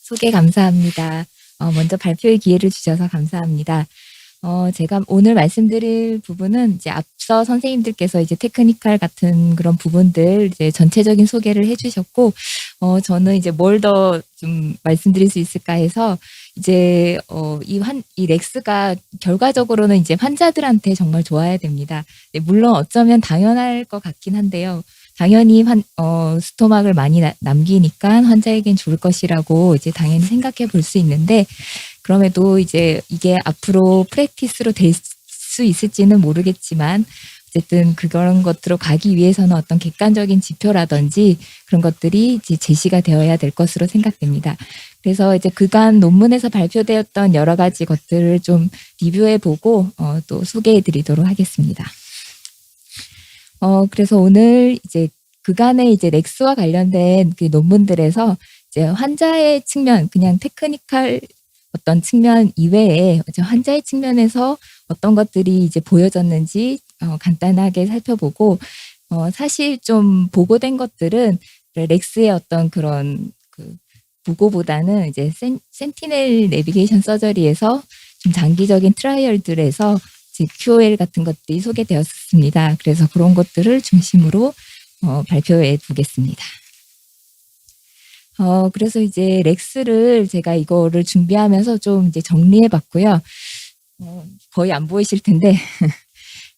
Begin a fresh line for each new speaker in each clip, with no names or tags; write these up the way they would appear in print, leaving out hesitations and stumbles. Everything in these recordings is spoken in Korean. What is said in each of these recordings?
소개 감사합니다. 먼저 발표의 기회를 주셔서 감사합니다. 제가 오늘 말씀드릴 부분은 이제 앞서 선생님들께서 이제 테크니컬 같은 그런 부분들 이제 전체적인 소개를 해주셨고, 저는 이제 뭘 더 좀 말씀드릴 수 있을까 해서 이제 이 렉스가 결과적으로는 이제 환자들한테 정말 좋아야 됩니다. 네, 물론 어쩌면 당연할 것 같긴 한데요. 당연히 스토막을 많이 남기니까 환자에겐 좋을 것이라고 이제 당연히 생각해 볼 수 있는데, 그럼에도 이제 이게 앞으로 프랙티스로 될 수 있을지는 모르겠지만, 어쨌든 그런 것들로 가기 위해서는 어떤 객관적인 지표라든지 그런 것들이 이제 제시가 되어야 될 것으로 생각됩니다. 그래서 이제 그간 논문에서 발표되었던 여러 가지 것들을 좀 리뷰해 보고 또 소개해 드리도록 하겠습니다. 그래서 오늘 이제 그간의 이제 렉스와 관련된 그 논문들에서 이제 환자의 측면, 그냥 테크니컬 어떤 측면 이외에 이제 환자의 측면에서 어떤 것들이 이제 보여졌는지 간단하게 살펴보고, 사실 좀 보고된 것들은 렉스의 어떤 그런 그 보고보다는 이제 센티넬 내비게이션 서저리에서 좀 장기적인 트라이얼들에서 QOL 같은 것들이 소개되었습니다. 그래서 그런 것들을 중심으로 발표해 보겠습니다. 그래서 이제 렉스를 제가 이거를 준비하면서 좀 이제 정리해 봤고요. 거의 안 보이실 텐데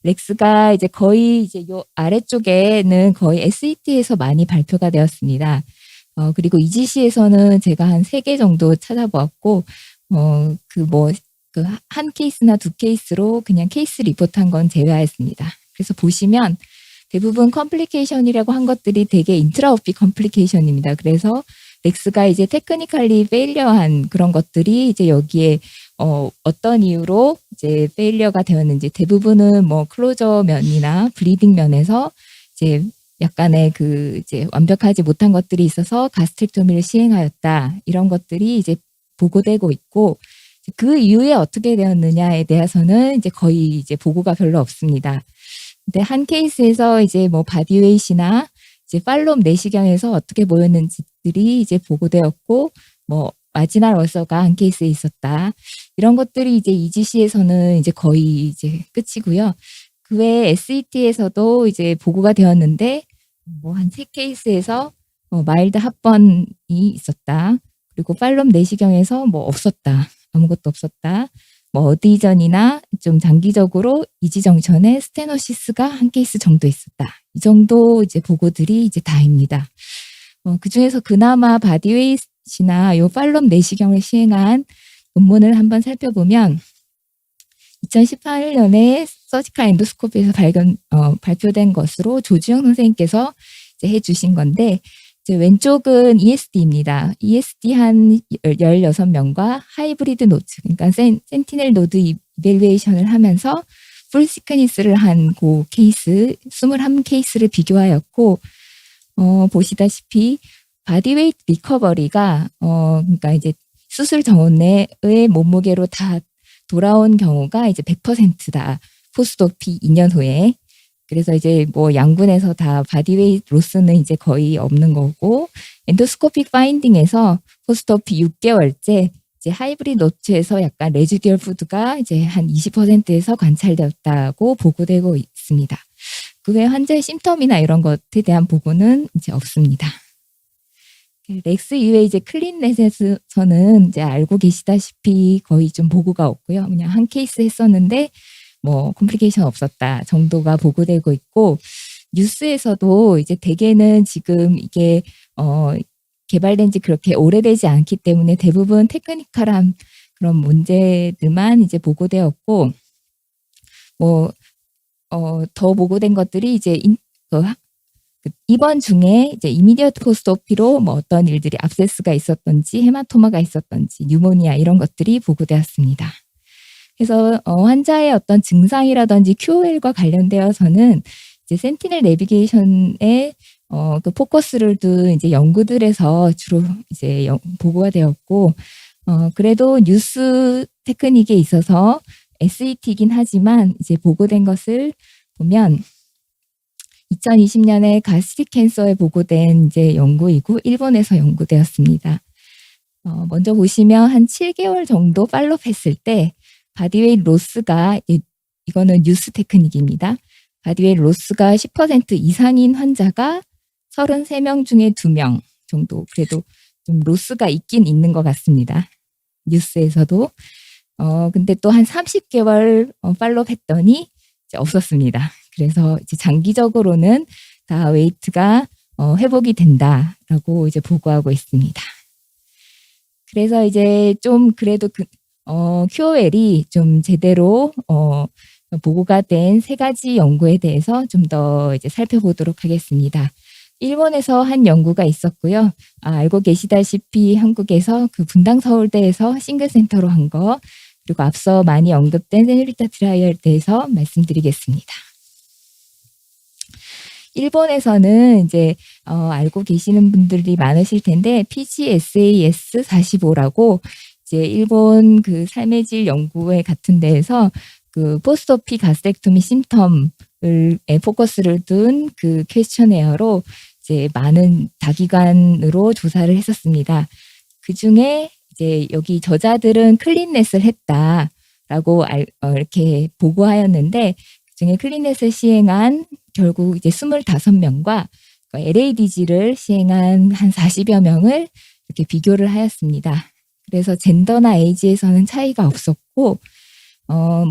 렉스가 이제 거의 이제 요 아래쪽에는 거의 SET에서 많이 발표가 되었습니다. 그리고 EGC에서는 제가 한 3개 정도 찾아보았고, 한 케이스나 2케이스로 그냥 케이스 리포트한 건 제외하였습니다. 그래서 보시면 대부분 컴플리케이션이라고 한 것들이 되게 인트라오피 컴플리케이션입니다. 그래서 렉스가 이제 테크니컬리 페일리어한 그런 것들이 이제 여기에 어떤 이유로 이제 페일리어가 되었는지, 대부분은 뭐 클로저 면이나 블리딩 면에서 이제 약간의 그 이제 완벽하지 못한 것들이 있어서 가스트렉토미를 시행하였다, 이런 것들이 이제 보고되고 있고, 그 이후에 어떻게 되었느냐에 대해서는 이제 거의 이제 보고가 별로 없습니다. 근데 한 케이스에서 이제 뭐 바디웨이시나 이제 팔로업 내시경에서 어떻게 보였는지들이 이제 보고되었고, 뭐 마지날 얼서가 한 케이스에 있었다, 이런 것들이 이제 EGC에서는 이제 거의 이제 끝이고요. 그 외에 SET에서도 이제 보고가 되었는데, 뭐 한 3케이스에서 마일드 합번이 있었다, 그리고 팔로업 내시경에서 뭐 없었다, 아무것도 없었다, 뭐 어디전이나 좀 장기적으로 이지정션에 스테노시스가 한 케이스 정도 있었다, 이 정도 이제 보고들이 이제 다입니다. 그 중에서 그나마 바디웨이시나 요 팔로업 내시경을 시행한 논문을 한번 살펴보면 2018년에 서지컬 엔도스코피에서 발표된 것으로 조주영 선생님께서 이제 해주신 건데, 이제 왼쪽은 ESD입니다. ESD 한 16명과 하이브리드 노드, 그러니까 센티넬 노드 이밸류에이션을 하면서 풀 시크니스를 한 그 케이스 21케이스를 비교하였고, 보시다시피 바디웨이트 리커버리가 그러니까 이제 수술 전후의 몸무게로 다 돌아온 경우가 이제 100%다. 포스트오피 2년 후에. 그래서 이제 뭐 양분에서 다 바디웨이트 로스는 이제 거의 없는 거고, 엔도스코픽 파인딩에서 포스트오피 6개월째 이제 하이브리드 노트에서 약간 레지듀얼 푸드가 이제 한 20%에서 관찰되었다고 보고되고 있습니다. 그 외 환자의 심텀이나 이런 것에 대한 보고는 이제 없습니다. 렉스 이외에 이제 클린넷에서는 이제 알고 계시다시피 거의 좀 보고가 없고요. 그냥 한 케이스 했었는데 뭐 컴플리케이션 없었다 정도가 보고되고 있고, 뉴스에서도 이제 대개는 지금 이게 개발된 지 그렇게 오래되지 않기 때문에 대부분 테크니컬한 그런 문제들만 이제 보고되었고, 뭐 더 보고된 것들이 이제 입원 중에 이제 이미디어트 포스트오피로 뭐 어떤 일들이 압세스가 있었던지 헤마토마가 있었던지 뉴모니아 이런 것들이 보고되었습니다. 그래서 환자의 어떤 증상이라든지 QOL과 관련되어서는 이제 센티넬 내비게이션의 그 포커스를 둔 이제 연구들에서 주로 이제 보고가 되었고, 그래도 뉴스 테크닉에 있어서 SET이긴 하지만 이제 보고된 것을 보면 2020년에 가스트릭 캔서에 보고된 이제 연구이고 일본에서 연구되었습니다. 먼저 보시면 한 7개월 정도 팔로업 했을 때 바디웨이트 로스가 이거는 뉴스 테크닉입니다. 바디웨이트 로스가 10% 이상인 환자가 33명 중에 2명 정도 그래도 좀 로스가 있긴 있는 것 같습니다. 뉴스에서도. 근데 또 한 30개월 팔로업 했더니 이제 없었습니다. 그래서 이제 장기적으로는 다 웨이트가 회복이 된다라고 이제 보고하고 있습니다. 그래서 이제 좀 그래도 QOL이 좀 제대로 보고가 된 3가지 연구에 대해서 좀 더 이제 살펴보도록 하겠습니다. 일본에서 한 연구가 있었고요. 알고 계시다시피 한국에서 그 분당서울대에서 싱글센터로 한 거, 그리고 앞서 많이 언급된 세뇨리타 트라이얼에 대해서 말씀드리겠습니다. 일본에서는 이제 알고 계시는 분들이 많으실 텐데 PGSAS 45라고 이제 일본 그 삶의 질 연구회 같은 데에서 그 포스트오피 가스트렉토미 심텀을 포커스를 둔 그 퀘스처네어로 이제 많은 다기관으로 조사를 했었습니다. 그 중에 이제 여기 저자들은 클린넷을 했다라고 이렇게 보고하였는데 그 중에 클린넷을 시행한 결국 이제 25명과 LADG를 시행한 한 40여 명을 이렇게 비교를 하였습니다. 그래서 젠더나 에이지에서는 차이가 없었고,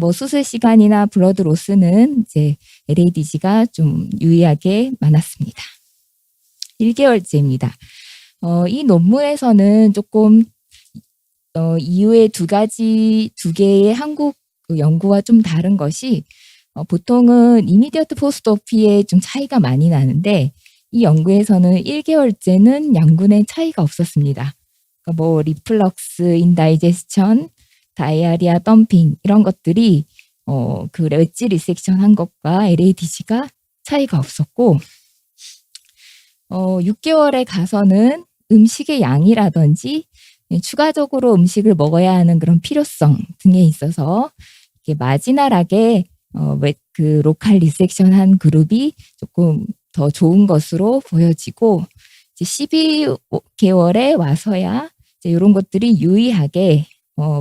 뭐 수술 시간이나 블러드 로스는 이제 LADG가 좀 유의하게 많았습니다. 1개월째입니다. 이 논문에서는 조금 이후에 2개의 한국 연구와 좀 다른 것이 보통은 이미디어트 포스트오피에 좀 차이가 많이 나는데 이 연구에서는 1개월째는 양군의 차이가 없었습니다. 그러니까 뭐 리플럭스, 인다이제스천, 다이아리아, 덤핑 이런 것들이 그 웨지 리섹션 한 것과 LADG가 차이가 없었고 6개월에 가서는 음식의 양이라든지 추가적으로 음식을 먹어야 하는 그런 필요성 등에 있어서 이렇게 마지널하게 그 로컬 리섹션한 그룹이 조금 더 좋은 것으로 보여지고 이제 12개월에 와서야 이제 이런 것들이 유의하게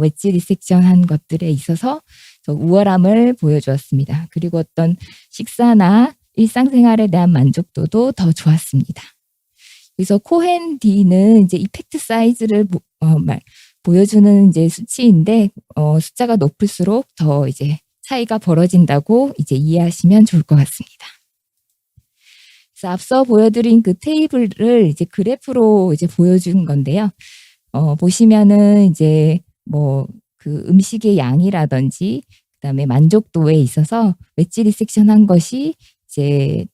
웨지 리섹션한 것들에 있어서 우월함을 보여주었습니다. 그리고 어떤 식사나 일상생활에 대한 만족도도 더 좋았습니다. 그래서 코헨 D는 이제 이펙트 사이즈를 보여주는 이제 수치인데 숫자가 높을수록 더 이제 차이가 벌어진다고 이제 이해하시면 좋을 것 같습니다. 그래서 앞서 보여드린 그 테이블을 이제 그래프로 이제 보여준 건데요. 보시면은 이제 뭐 그 음식의 양이라든지 그다음에 만족도에 있어서 웨지 리섹션 한 것이 이제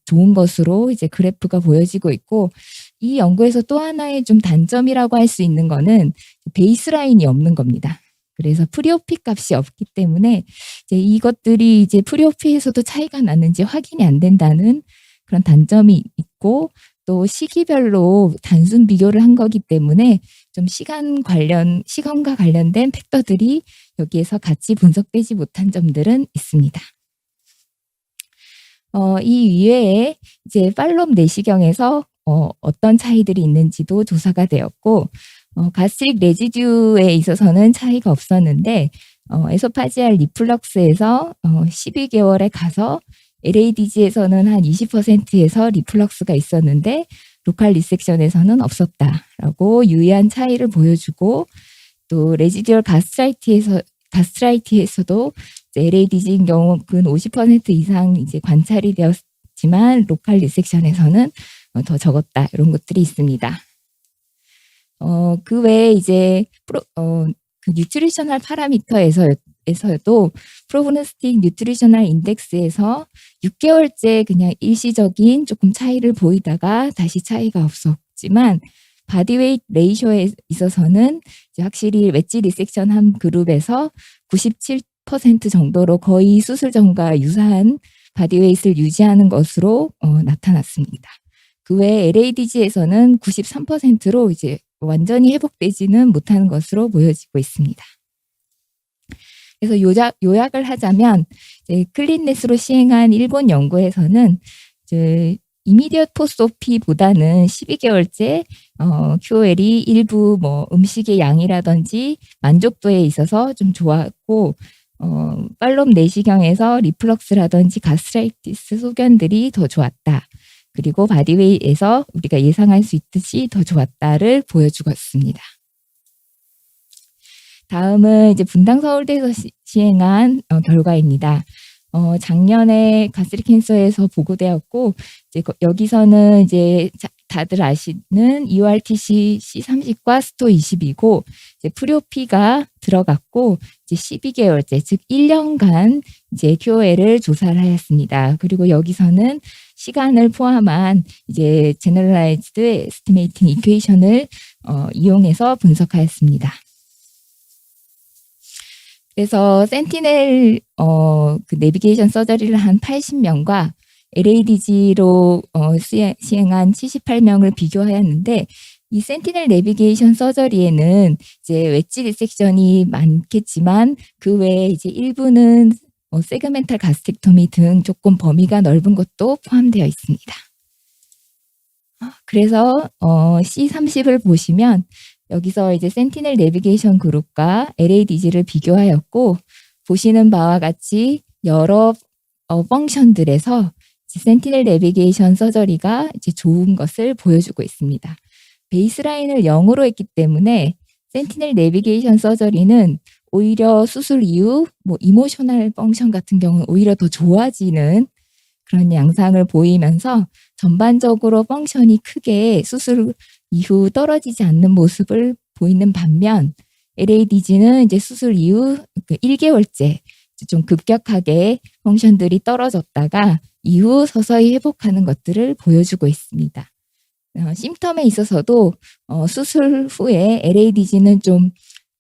좋은 것으로 이제 그래프가 보여지고 있고 이 연구에서 또 하나의 좀 단점이라고 할 수 있는 거는 베이스라인이 없는 겁니다. 그래서 프리오피 값이 없기 때문에 이제 이것들이 이제 프리오피에서도 차이가 나는지 확인이 안 된다는 그런 단점이 있고 또 시기별로 단순 비교를 한 거기 때문에 좀 시간과 관련된 팩터들이 여기에서 같이 분석되지 못한 점들은 있습니다. 이 이외에 이제 팔로업 내시경에서 어떤 차이들이 있는지도 조사가 되었고 가스트릭 레지듀에 있어서는 차이가 없었는데 에소파지알 리플럭스에서 12개월에 가서 LADG에서는 한 20%에서 리플럭스가 있었는데 로컬 리섹션에서는 없었다라고 유의한 차이를 보여주고 또 레지듀얼 가스트라이티에서도 LADG인 경우 근 50% 이상 이제 관찰이 되었지만 로컬 리섹션에서는 더 적었다 이런 것들이 있습니다. 그 외에 이제 그 뉴트리셔널 파라미터에서도 프로그노스틱 뉴트리셔널 인덱스에서 6개월째 그냥 일시적인 조금 차이를 보이다가 다시 차이가 없었지만 바디웨이트 레이쇼에 있어서는 이제 확실히 웨지 리섹션 한 그룹에서 97% 정도로 거의 수술 전과 유사한 바디웨이트를 유지하는 것으로 나타났습니다. 그 외에 LADG에서는 93%로 이제 완전히 회복되지는 못하는 것으로 보여지고 있습니다. 그래서 요약을 하자면 이제 클린넷으로 시행한 일본 연구에서는 이제 이미디엇 포스오피보다는 12개월째 QOL이 일부 뭐 음식의 양이라든지 만족도에 있어서 좀 좋았고 팔로업 내시경에서 리플럭스라든지 가스트라이티스 소견들이 더 좋았다. 그리고 바디웨이에서 우리가 예상할 수 있듯이 더 좋았다를 보여주고 있습니다. 다음은 이제 분당 서울대에서 시행한 결과입니다. 작년에 가스트릭 캔서에서 보고되었고, 이제 여기서는 이제 다들 아시는 EORTC C30과 스토 20이고, 이제 프리오피가 들어갔고, 이제 12개월째, 즉 1년간 이제 QOL을 조사를 하였습니다. 그리고 여기서는 시간을 포함한 이제 제너럴라이즈드 에스티메이팅 이퀘이션을 이용해서 분석하였습니다. 그래서 센티넬 그 내비게이션 서저리를 한 80명과 LADG로 시행한 78명을 비교하였는데, 이 센티넬 내비게이션 서저리에는 이제 웨지 리섹션이 많겠지만 그 외에 이제 일부는 세그멘탈 가스텍토미 등 조금 범위가 넓은 것도 포함되어 있습니다. 그래서 C30을 보시면 여기서 이제 센티넬 내비게이션 그룹과 LADG를 비교하였고, 보시는 바와 같이 여러 펑션들에서 센티넬 내비게이션 서저리가 이제 좋은 것을 보여주고 있습니다. 베이스라인을 0으로 했기 때문에 센티넬 내비게이션 서저리는 오히려 수술 이후 뭐 이모셔널 펑션 같은 경우는 오히려 더 좋아지는 그런 양상을 보이면서 전반적으로 펑션이 크게 수술 이후 떨어지지 않는 모습을 보이는 반면 LADG는 이제 수술 이후 1개월째 좀 급격하게 펑션들이 떨어졌다가 이후 서서히 회복하는 것들을 보여주고 있습니다. 심텀에 있어서도 수술 후에 LADG는 좀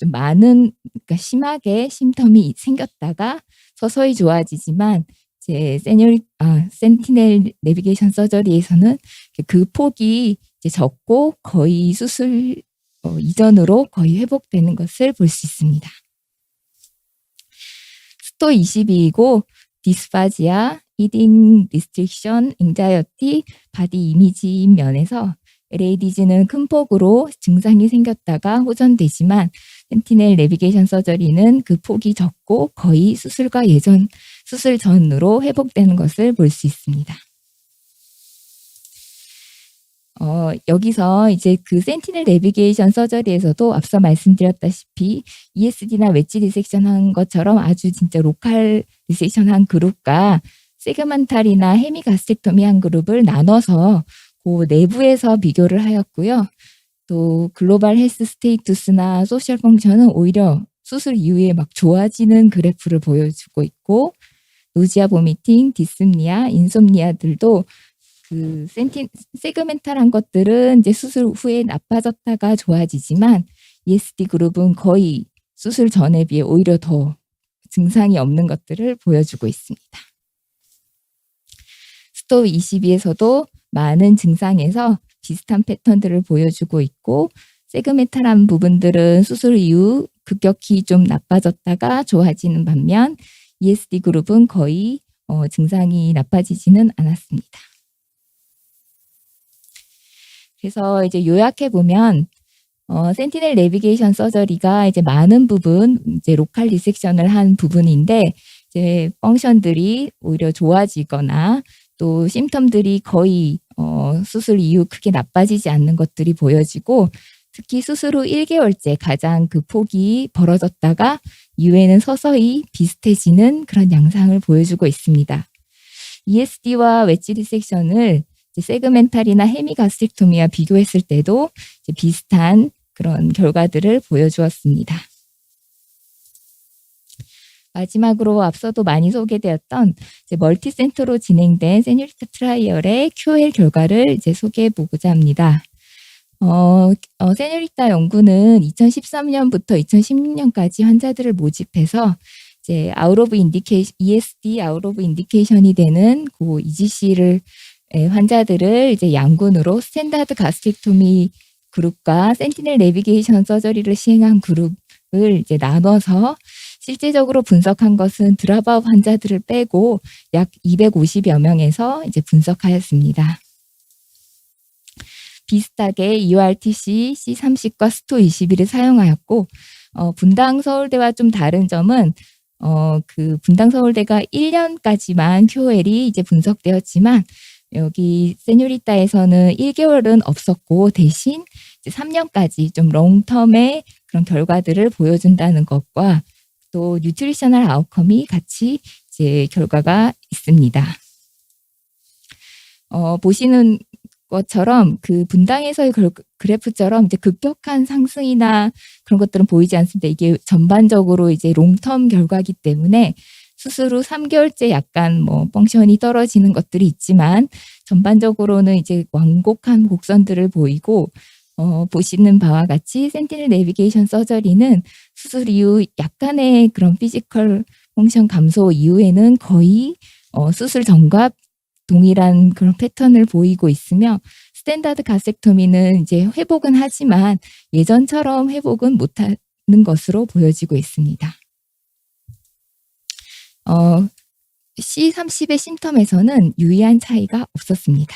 많은, 그러니까 심하게 심텀이 생겼다가 서서히 좋아지지만 이제 센티넬 내비게이션 서저리에서는 그 폭이 이제 적고 거의 수술 이전으로 거의 회복되는 것을 볼 수 있습니다. 스토 22이고 디스파지아, 이딩 리스트릭션, 앵자이어티, 바디 이미지 면에서 LADG는 큰 폭으로 증상이 생겼다가 호전되지만 센티넬 내비게이션 서저리는 그 폭이 적고 거의 수술 전으로 회복되는 것을 볼 수 있습니다. 여기서 이제 그 센티넬 내비게이션 서저리에서도 앞서 말씀드렸다시피 ESD나 웨지 리섹션 한 것처럼 아주 진짜 로컬 리섹션 한 그룹과 세그멘탈이나 헤미가스텍토미 한 그룹을 나눠서 그 내부에서 비교를 하였고요. 또 글로벌 헬스 스테이투스나 소셜 펑션은 오히려 수술 이후에 막 좋아지는 그래프를 보여주고 있고, 노지아 보미팅, 디스니아, 인솜니아들도 그 세그멘탈한 것들은 이제 수술 후에 나빠졌다가 좋아지지만 ESD 그룹은 거의 수술 전에 비해 오히려 더 증상이 없는 것들을 보여주고 있습니다. 스토 22에서도 많은 증상에서 비슷한 패턴들을 보여주고 있고, 세그멘탈한 부분들은 수술 이후 급격히 좀 나빠졌다가 좋아지는 반면 ESD 그룹은 거의 증상이 나빠지지는 않았습니다. 그래서 이제 요약해 보면 센티넬 내비게이션 서저리가 이제 많은 부분 이제 로컬 리섹션을 한 부분인데, 이제 펑션들이 오히려 좋아지거나 또 심텀들이 거의 수술 이후 크게 나빠지지 않는 것들이 보여지고, 특히 수술 후 1개월째 가장 그 폭이 벌어졌다가 이후에는 서서히 비슷해지는 그런 양상을 보여주고 있습니다. ESD와 웨지 리섹션을 세그멘탈이나 헤미가스텍토미와 비교했을 때도 이제 비슷한 그런 결과들을 보여주었습니다. 마지막으로 앞서도 많이 소개되었던 이제 멀티센터로 진행된 세뇨리타 트라이얼의 QOL 결과를 이제 소개해 보고자 합니다. 세뇨리타 연구는 2013년부터 2016년까지 환자들을 모집해서 이제 ESD 아웃 오브 인디케이션이 되는 그 EGC를 환자들을 이제 양군으로 스탠다드 가스텍토미 그룹과 센티넬 내비게이션 서저리를 시행한 그룹을 이제 나눠서 실제적으로 분석한 것은 드랍아웃 환자들을 빼고 약 250여 명에서 이제 분석하였습니다. 비슷하게 EORTC C30과 스토 21을 사용하였고 분당 서울대와 좀 다른 점은 그 분당 서울대가 1년까지만 QOL이 이제 분석되었지만 여기 세뇨리따에서는 1개월은 없었고 대신 이제 3년까지 좀 롱텀의 그런 결과들을 보여준다는 것과 또 뉴트리셔널 아웃컴이 같이 이제 결과가 있습니다. 보시는 것처럼 그 분당에서의 그래프처럼 이제 급격한 상승이나 그런 것들은 보이지 않습니다. 이게 전반적으로 이제 롱텀 결과이기 때문에 수술 후 3개월째 약간 뭐 펑션이 떨어지는 것들이 있지만 전반적으로는 이제 완곡한 곡선들을 보이고 보시는 바와 같이 센티넬 내비게이션 서저리는 수술 이후 약간의 그런 피지컬 펑션 감소 이후에는 거의 수술 전과 동일한 그런 패턴을 보이고 있으며 스탠다드 가섹토미는 이제 회복은 하지만 예전처럼 회복은 못하는 것으로 보여지고 있습니다. C30의 심텀에서는 유의한 차이가 없었습니다.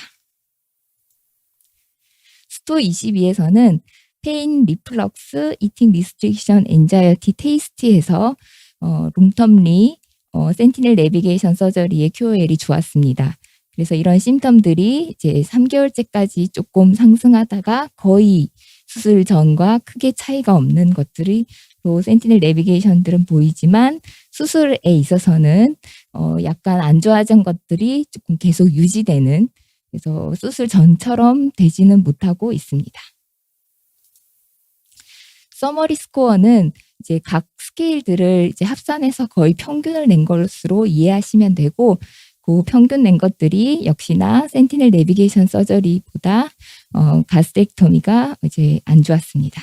스토 22에서는 페인, 리플럭스, 이팅 리스트릭션, 엔자이어티, 테이스트에서 롱텀리 센티넬 내비게이션 서저리의 QOL이 좋았습니다. 그래서 이런 심텀들이 이제 3개월째까지 조금 상승하다가 거의 수술 전과 크게 차이가 없는 것들이 또 센티넬 내비게이션들은 보이지만 수술에 있어서는 약간 안 좋아진 것들이 조금 계속 유지되는 그래서 수술 전처럼 되지는 못하고 있습니다. 서머리 스코어는 이제 각 스케일들을 이제 합산해서 거의 평균을 낸 것으로 이해하시면 되고 그 평균 낸 것들이 역시나 센티넬 내비게이션 서저리보다 가스트렉토미가 이제 안 좋았습니다.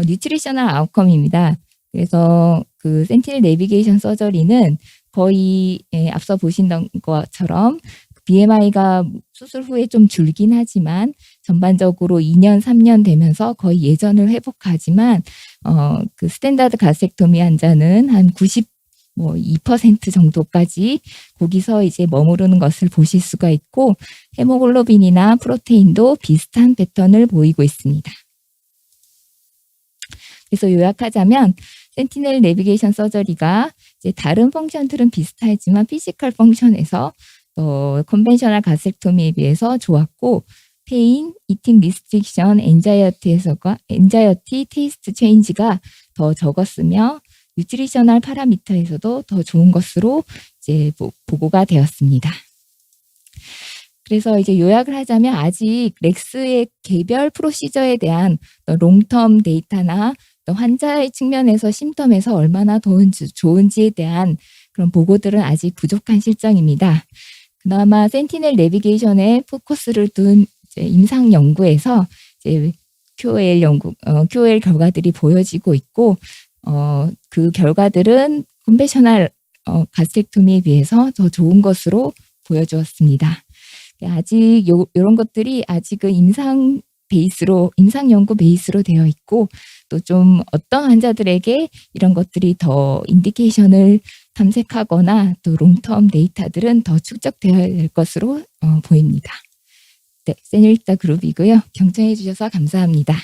뉴트리셔널 아웃컴입니다. 그래서 그 센티넬 내비게이션 서저리는 거의 앞서 보신 것처럼 BMI가 수술 후에 좀 줄긴 하지만 전반적으로 2년, 3년 되면서 거의 예전을 회복하지만 그 스탠다드 가스트렉토미 환자는 한 92% 정도까지 거기서 이제 머무르는 것을 보실 수가 있고 헤모글로빈이나 프로테인도 비슷한 패턴을 보이고 있습니다. 그래서 요약하자면 센티넬 내비게이션 서저리가 이제 다른 펑션들은 비슷하지만 피지컬 펑션에서 컨벤셔널 가스트렉토미에 비해서 좋았고 페인, 이팅 리스트릭션, 엔자이어티, 테이스트 체인지가 더 적었으며 뉴트리셔널 파라미터에서도 더 좋은 것으로 이제 보고가 되었습니다. 그래서 이제 요약을 하자면 아직 렉스의 개별 프로시저에 대한 롱텀 데이터나 환자의 측면에서 심텀에서 얼마나 좋은지에 대한 그런 보고들은 아직 부족한 실정입니다. 그나마 센티넬 내비게이션에 포커스를 둔 임상 연구에서 이제 QOL 결과들이 보여지고 있고 그 결과들은 컨벤셔널 가스트렉토미에 비해서 더 좋은 것으로 보여주었습니다. 아직 이런 것들이 아직은 임상 연구 베이스로 되어 있고 또 좀 어떤 환자들에게 이런 것들이 더 인디케이션을 탐색하거나 또 롱텀 데이터들은 더 축적되어야 될 것으로 보입니다. 네, 세뇨리타 그룹이고요. 경청해 주셔서 감사합니다.